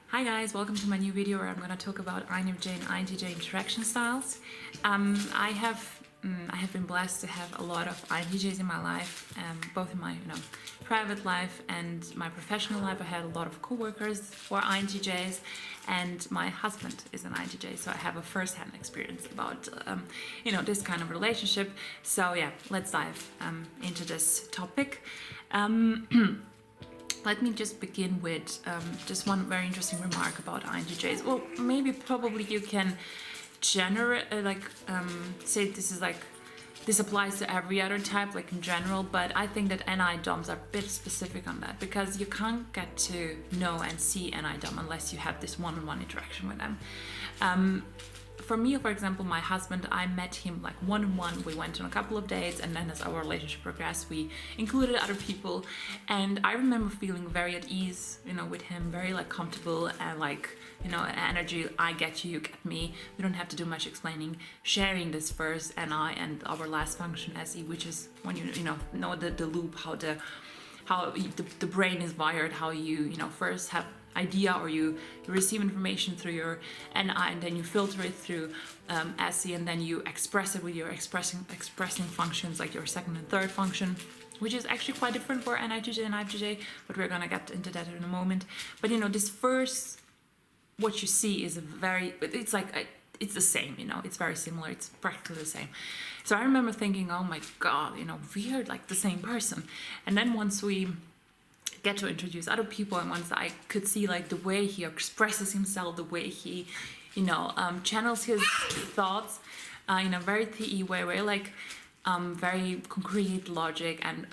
Hi guys, welcome to my new video where I'm going to talk about INFJ and INTJ interaction styles. I have been blessed to have a lot of INTJs in my life, both in my private life and my professional life. I had a lot of co-workers who are INTJs, and my husband is an INTJ, so I have a first-hand experience about this kind of relationship. So yeah, let's dive into this topic. Let me just begin with just one very interesting remark about INTJs. Well, probably you can say this applies to every other type, like in general, but I think that NI DOMs are a bit specific on that because you can't get to know and see NI DOM unless you have this one-on-one interaction with them. For me, for example, my husband, I met him like one-on-one. We went on a couple of dates, and then as our relationship progressed, we included other people. And I remember feeling very at ease, with him, very comfortable and energy. I get you, you get me. We don't have to do much explaining. Sharing this first NI and our last function SE, which is when you know the loop, how the brain is wired, how you first have idea or you receive information through your NI and then you filter it through SE and then you express it with your expressing functions like your second and third function, which is actually quite different for NITJ and INFJ, but we're gonna get into that in a moment. But this first, what you see is it's the same, it's very similar, it's practically the same. So I remember thinking, oh my god, we're like the same person. And then once we get to introduce other people, and once I could see the way he expresses himself, the way he channels his thoughts in a very TE way, where very concrete logic and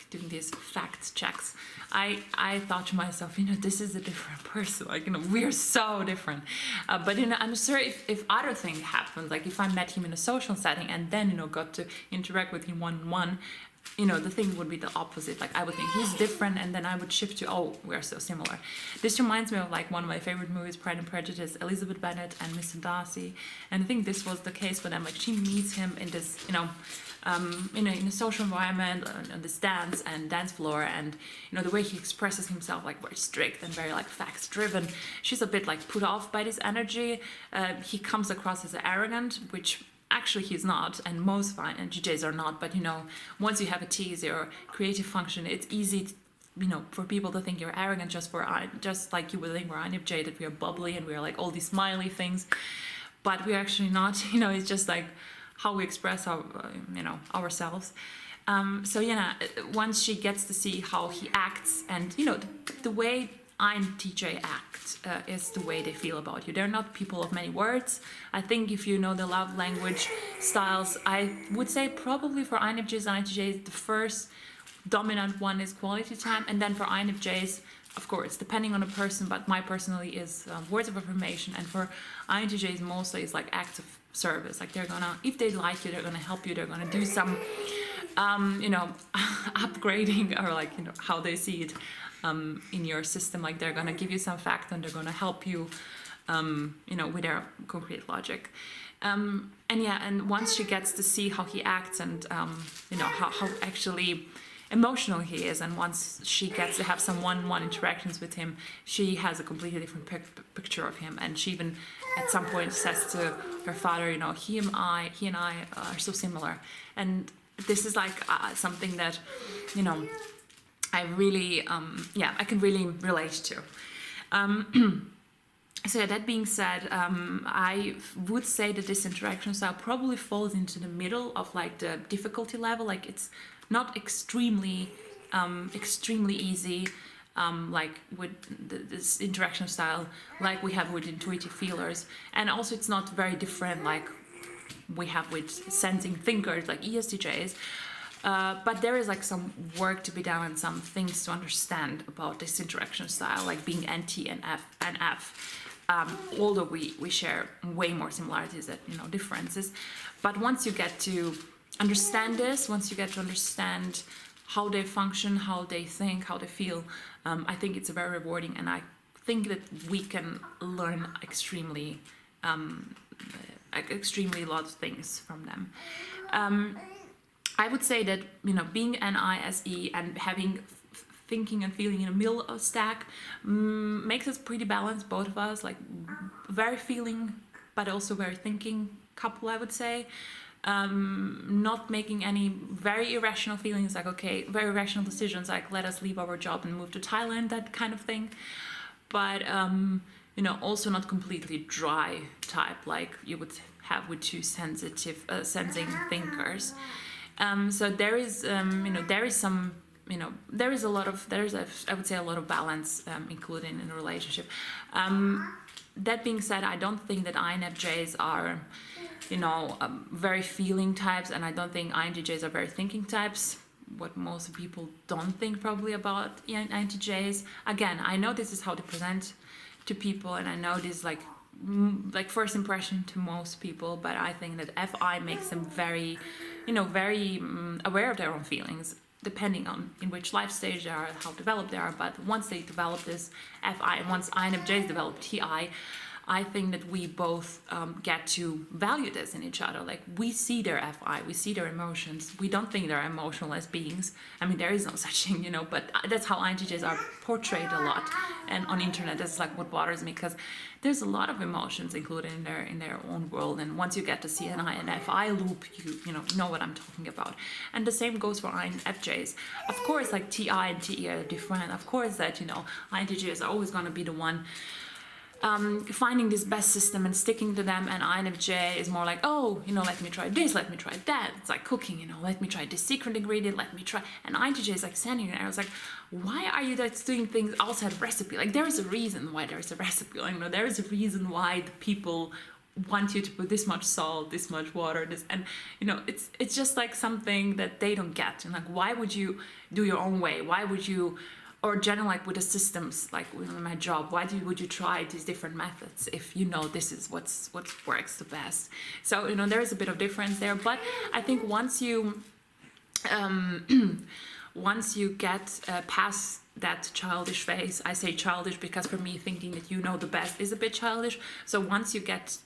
doing these fact checks, I thought to myself, this is a different person, we're so different. But I'm sure if other thing happened, like if I met him in a social setting and then got to interact with him one-on-one, the thing would be the opposite. I would think he's different, and then I would shift to, oh, we're so similar. This reminds me of one of my favorite movies, Pride and Prejudice, Elizabeth Bennet and Mr. Darcy. And I think this was the case for them. She meets him in this, in a social environment, on this dance floor, and the way he expresses himself, very strict and very facts driven. She's a bit put off by this energy. He comes across as arrogant, which actually he's not, and most INTJs are not, but once you have a T as your creative function, it's easy for people to think you're arrogant just like you would think we're INFJ, that we are bubbly and we're all these smiley things, but we're actually not. It's just how we express our ourselves. So once she gets to see how he acts, and the way INTJ act is the way they feel about you. They're not people of many words. I think if you know the love language styles, I would say probably for INFJs and INTJs, the first dominant one is quality time, and then for INFJs, of course, depending on the person, but my personally is words of affirmation, and for INTJs mostly is acts of service. They're gonna, if they like you, they're gonna help you, they're gonna do some upgrading, or how they see it in your system. They're gonna give you some fact and they're gonna help you with their concrete logic. And once she gets to see how he acts and how actually emotional he is, and once she gets to have some one-on-one interactions with him, she has a completely different picture of him. And she even at some point says to her father, he and I are so similar. And this is something that I really I can really relate to. So that being said, I would say that this interaction style probably falls into the middle of the difficulty level. It's not extremely easy, with this interaction style, we have with intuitive feelers, and also it's not very different we have with sensing thinkers like ESTJs. But there is some work to be done and some things to understand about this interaction style, being NT and F. Although we share way more similarities than differences. But once you get to understand this, once you get to understand how they function, how they think, how they feel, I think it's very rewarding, and I think that we can learn extremely a lot of things from them. I would say that being an ISE and having thinking and feeling in a middle of stack makes us pretty balanced, both of us, like very feeling but also very thinking couple, I would say. Not making any very irrational feelings, like okay, very irrational decisions, like let us leave our job and move to Thailand, that kind of thing. But also not completely dry type like you would have with two sensitive, sensing thinkers. So there is, there is some, there is a lot of, I would say a lot of balance included in a relationship. That being said, I don't think that INFJs are, very feeling types, and I don't think INTJs are very thinking types. What most people don't think probably about INTJs. Again, I know this is how they present to people, and I know this is like first impression to most people, but I think that FI makes them very, very aware of their own feelings, depending on in which life stage they are, how developed they are. But once they develop this FI, and once INFJs develop TI, I think that we both get to value this in each other. Like we see their FI, we see their emotions. We don't think they're emotionless beings. I mean, there is no such thing, but that's how INTJs are portrayed a lot. And on internet, that's like what bothers me, because there's a lot of emotions included in their own world. And once you get to see an I and FI loop, you know what I'm talking about. And the same goes for INFJs. Of course, like TI and TE are different. Of course that, INTJs are always going to be the one finding this best system and sticking to them, and INFJ is more like, oh, let me try this, let me try that. It's like cooking, let me try this secret ingredient, let me try. And INTJ is like standing there. I was like, why are you guys doing things outside of recipe? Like there is a reason why there is a recipe. There is a reason why the people want you to put this much salt, this much water, this, and it's just like something that they don't get. And like, why would you do your own way? Why would you? Or generally, like with the systems, like with my job, would you try these different methods if this is what works the best? So there is a bit of difference there, but I think once you get past that childish phase, I say childish because for me thinking that the best is a bit childish. So once you get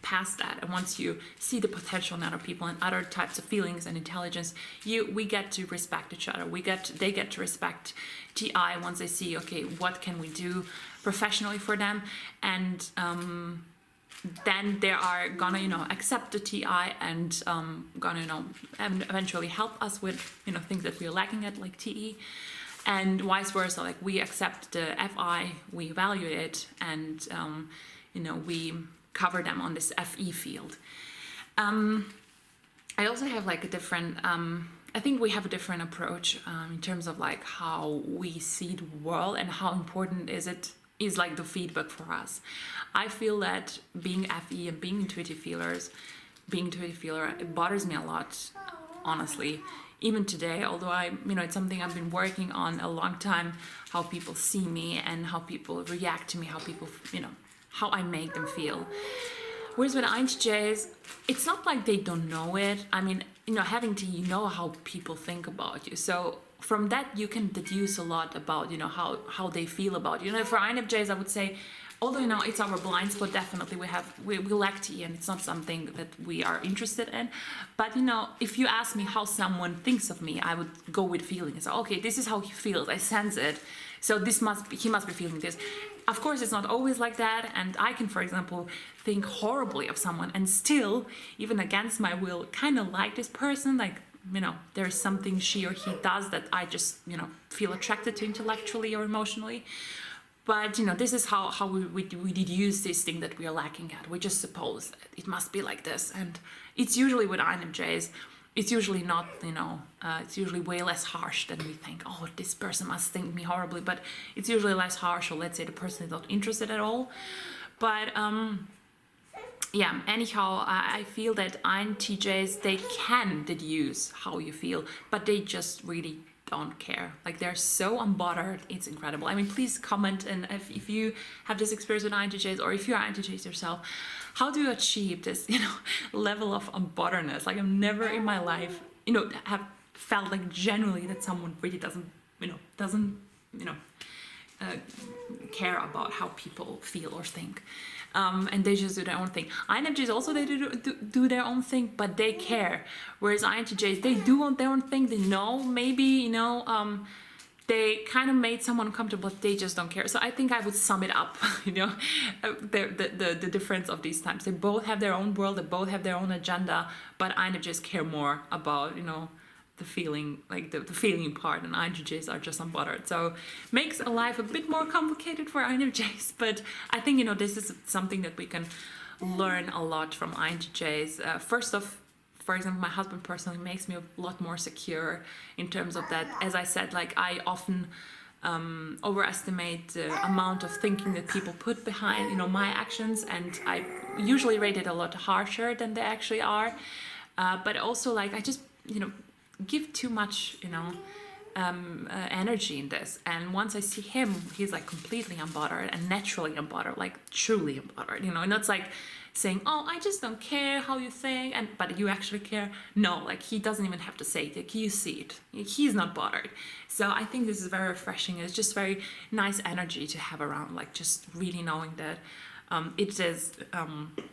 past that, and once you see the potential in other people and other types of feelings and intelligence, we get to respect each other. They get to respect TI once they see, okay, what can we do professionally for them, and then they are gonna accept the TI and gonna eventually help us with things that we're lacking at, like TE, and vice versa. Like we accept the FI, we value it, and we cover them on this FE field. I also have like a different, I think we have a different approach in terms of like how we see the world and how important is like the feedback for us. I feel that being FE and being intuitive feeler, it bothers me a lot, honestly. Even today, although it's something I've been working on a long time, how people see me and how people react to me, how people, how I make them feel. Whereas with INTJs, it's not like they don't know it. I mean, having to how people think about you. So from that, you can deduce a lot about, how they feel about you. For INFJs, I would say, although, it's our blind spot, definitely we lack TE, and it's not something that we are interested in. But, if you ask me how someone thinks of me, I would go with feelings. So, okay, this is how he feels. I sense it. So he must be feeling this. Of course, it's not always like that, and I can, for example, think horribly of someone and still, even against my will, kind of like this person. Like, there's something she or he does that I just, feel attracted to intellectually or emotionally. But, this is how we deduce this thing that we are lacking at. We just suppose that it must be like this. And it's usually with INFJs, it's usually not, it's usually way less harsh than we think. Oh, this person must think me horribly, but it's usually less harsh, or let's say the person is not interested at all. But yeah, anyhow, I feel that INTJs, they can deduce how you feel, but they just really don't care. Like they're so unbothered, it's incredible. I mean, please comment, and if you have this experience with INTJs, or if you're INTJs yourself, how do you achieve this, level of unbotheredness? Like I've never in my life, have felt like genuinely that someone really doesn't care about how people feel or think. And they just do their own thing. INFJs also, they do their own thing, but they care. Whereas INTJs, they do their own thing. They know maybe, they kind of made someone uncomfortable, but they just don't care. So I think I would sum it up, you know, the difference of these times. They both have their own world, they both have their own agenda, but INFJs care more about, you know, the feeling, like the feeling part, and INTJs are just unbothered. So makes life a bit more complicated for INFJs, but I think, you know, this is something that we can learn a lot from INTJs. First off, for example, my husband personally makes me a lot more secure in terms of that. As I said, like I often overestimate the amount of thinking that people put behind, you know, my actions, and I usually rate it a lot harsher than they actually are. But also, like, I just, you know, give too much, you know, energy in this. And once I see him, he's like completely unbothered and naturally unbothered, like truly unbothered, you know, and it's like saying, oh, I just don't care how you think, and but you actually care. No, like he doesn't even have to say it, like you see it, he's not bothered. So I think this is very refreshing. It's just very nice energy to have around, like just really knowing that it is,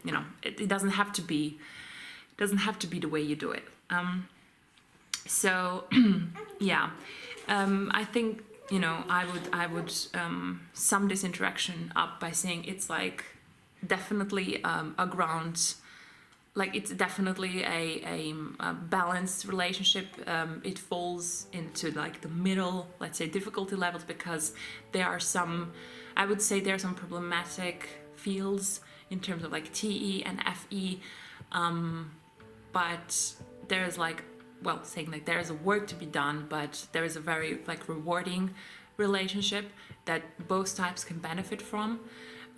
you know, it doesn't have to be the way you do it. So yeah, I think, you know, I would sum this interaction up by saying it's like definitely a ground, like it's definitely a balanced relationship. It falls into like the middle, let's say, difficulty levels, because there are some, I would say there are some problematic fields in terms of like TE and FE, but there's like, well, saying like there is a work to be done, but there is a very like rewarding relationship that both types can benefit from.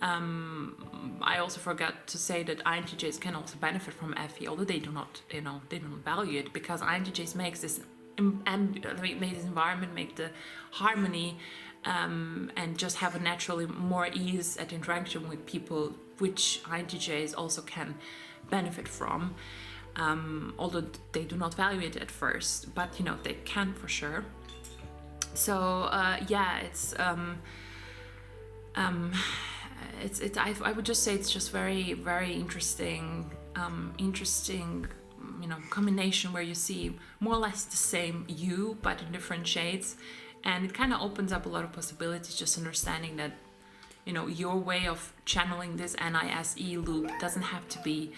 I also forgot to say that INTJs can also benefit from FE, although they do not, you know, they don't value it, because INTJs makes this environment, make the harmony, and just have a naturally more ease at interaction with people, which INTJs also can benefit from. Although they do not value it at first, but you know, they can for sure. So yeah, I would just say it's just very, very interesting, you know, combination where you see more or less the same you, but in different shades, and it kind of opens up a lot of possibilities. Just understanding that, you know, your way of channeling this NISE loop doesn't have to be,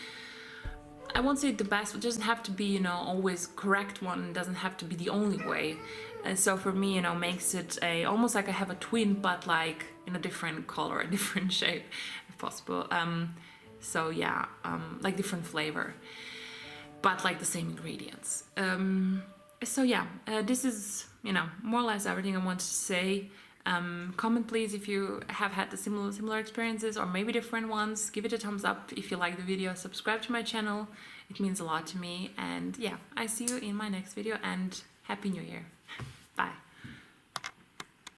I won't say the best, it doesn't have to be, you know, always correct one, it doesn't have to be the only way. And so for me, you know, makes it almost like I have a twin, but like in a different color, a different shape, if possible. So yeah, like different flavor, but like the same ingredients. So yeah, this is, you know, more or less everything I wanted to say. Comment please if you have had the similar experiences, or maybe different ones. Give it a thumbs up if you like the video. Subscribe to my channel, it means a lot to me. And yeah, I see you in my next video, and Happy New Year. Bye.